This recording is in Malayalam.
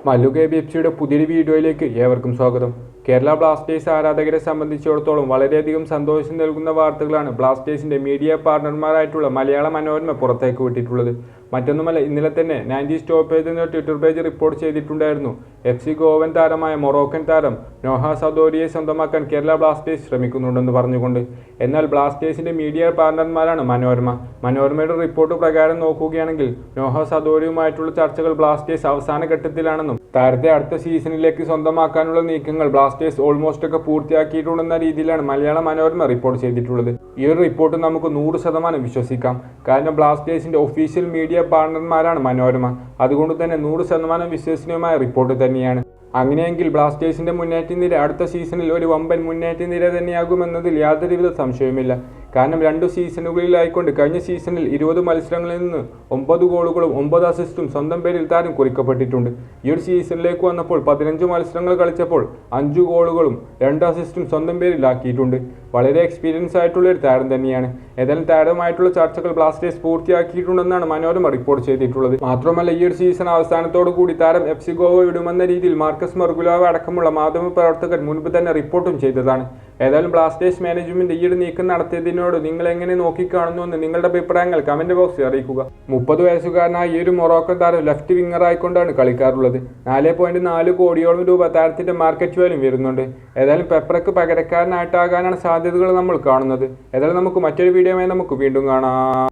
മല്ലു KBFCയുടെ പുതിയൊരു വീഡിയോയിലേക്ക് ഏവർക്കും സ്വാഗതം. കേരള ബ്ലാസ്റ്റേഴ്സ് ആരാധകരെ സംബന്ധിച്ചിടത്തോളം വളരെയധികം സന്തോഷം നൽകുന്ന വാർത്തകളാണ് ബ്ലാസ്റ്റേഴ്സിന്റെ മീഡിയ പാർട്ണർമാരായിട്ടുള്ള മലയാള മനോരമ പുറത്തേക്ക് വിട്ടിട്ടുള്ളത്. മറ്റൊന്നുമല്ല, ഇന്നലെ തന്നെ 90 സ്റ്റോപ്പേജ് എന്ന ട്വിറ്റർ പേജ് റിപ്പോർട്ട് ചെയ്തിട്ടുണ്ടായിരുന്നു. FC ഗോവൻ താരമായ മൊറോക്കൻ താരം നോഹ സദോരിയെ സ്വന്തമാക്കാൻ കേരള ബ്ലാസ്റ്റേഴ്സ് ശ്രമിക്കുന്നുണ്ടെന്ന് പറഞ്ഞുകൊണ്ട്. എന്നാൽ ബ്ലാസ്റ്റേഴ്സിന്റെ മീഡിയ പാർട്ണർമാരാണ് മനോരമ. മനോരമയുടെ റിപ്പോർട്ട് പ്രകാരം നോക്കുകയാണെങ്കിൽ നോഹ സദോരിയുമായിട്ടുള്ള ചർച്ചകൾ ബ്ലാസ്റ്റേഴ്സ് അവസാന ഘട്ടത്തിലാണെന്നും താരത്തെ അടുത്ത സീസണിലേക്ക് സ്വന്തമാക്കാനുള്ള നീക്കങ്ങൾ ബ്ലാസ്റ്റേഴ്സ് ഓൾമോസ്റ്റ് ഒക്കെ പൂർത്തിയാക്കിയിട്ടുണ്ടെന്ന രീതിയിലാണ് മലയാള മനോരമ റിപ്പോർട്ട് ചെയ്തിട്ടുള്ളത്. ഈ ഒരു റിപ്പോർട്ട് നമുക്ക് 100% വിശ്വസിക്കാം. കാരണം ബ്ലാസ്റ്റേഴ്സിന്റെ ഒഫീഷ്യൽ മീഡിയ പാർട്ണർമാരാണ് മനോരമ. അതുകൊണ്ട് തന്നെ 100% വിശ്വസനീയമായ റിപ്പോർട്ട് തന്നെയാണ്. അങ്ങനെയെങ്കിൽ ബ്ലാസ്റ്റേഴ്സിന്റെ മുന്നേറ്റ നിര അടുത്ത സീസണിൽ ഒരു വമ്പൻ മുന്നേറ്റ നിര തന്നെയാകുമെന്നതിൽ യാതൊരുവിധ സംശയവുമില്ല. കാരണം 2 സീസണുകളിലായിക്കൊണ്ട് കഴിഞ്ഞ സീസണിൽ 20 മത്സരങ്ങളിൽ നിന്ന് 9 ഗോളുകളും 9 അസിസ്റ്റും സ്വന്തം പേരിൽ താരം കുറിക്കപ്പെട്ടിട്ടുണ്ട്. ഈ ഒരു സീസണിലേക്ക് വന്നപ്പോൾ 15 മത്സരങ്ങൾ കളിച്ചപ്പോൾ 5 ഗോളുകളും 2 അസിസ്റ്റും സ്വന്തം പേരിലാക്കിയിട്ടുണ്ട്. വളരെ എക്സ്പീരിയൻസ് ആയിട്ടുള്ള ഒരു താരം തന്നെയാണ്. ഏതായാലും താരവുമായിട്ടുള്ള ചർച്ചകൾ ബ്ലാസ്റ്റേഴ്സ് പൂർത്തിയാക്കിയിട്ടുണ്ടെന്നാണ് മനോരമ റിപ്പോർട്ട് ചെയ്തിട്ടുള്ളത്. മാത്രമല്ല, ഈ ഒരു സീസൺ അവസാനത്തോടു കൂടി താരം FC ഗോവ വിടുമെന്ന രീതിയിൽ മാർക്കസ് മർഗുലാവ അടക്കമുള്ള മാധ്യമ പ്രവർത്തകർ മുൻപ് തന്നെ റിപ്പോർട്ടും ചെയ്തതാണ്. ഏതായാലും ബ്ലാസ്റ്റേഴ്സ് മാനേജ്മെന്റ് ഈ ഒരു നീക്കം നടത്തിയതിനോട് നിങ്ങൾ എങ്ങനെ നോക്കിക്കാണുന്നുവെന്ന് നിങ്ങളുടെ അഭിപ്രായങ്ങൾ കമന്റ് ബോക്സിൽ അറിയിക്കുക. 30 വയസ്സുകാരനായ ഈ ഒരു മൊറോക്കൻ താരം ലെഫ്റ്റ് വിങ്ങർ ആയിക്കൊണ്ടാണ് കളിക്കാറുള്ളത്. 4.4 കോടിയോളം രൂപ താരത്തിന്റെ മാർക്കറ്റ് വാല്യൂ വരുന്നുണ്ട്. ഏതായാലും പെപ്രക്ക് പകരക്കാരനായിട്ടാകാനാണ് സാധ്യതകൾ നമ്മൾ കാണുന്നത്. ഏതായാലും നമുക്ക് മറ്റൊരു വീഡിയോയുമായി നമുക്ക് വീണ്ടും കാണാം.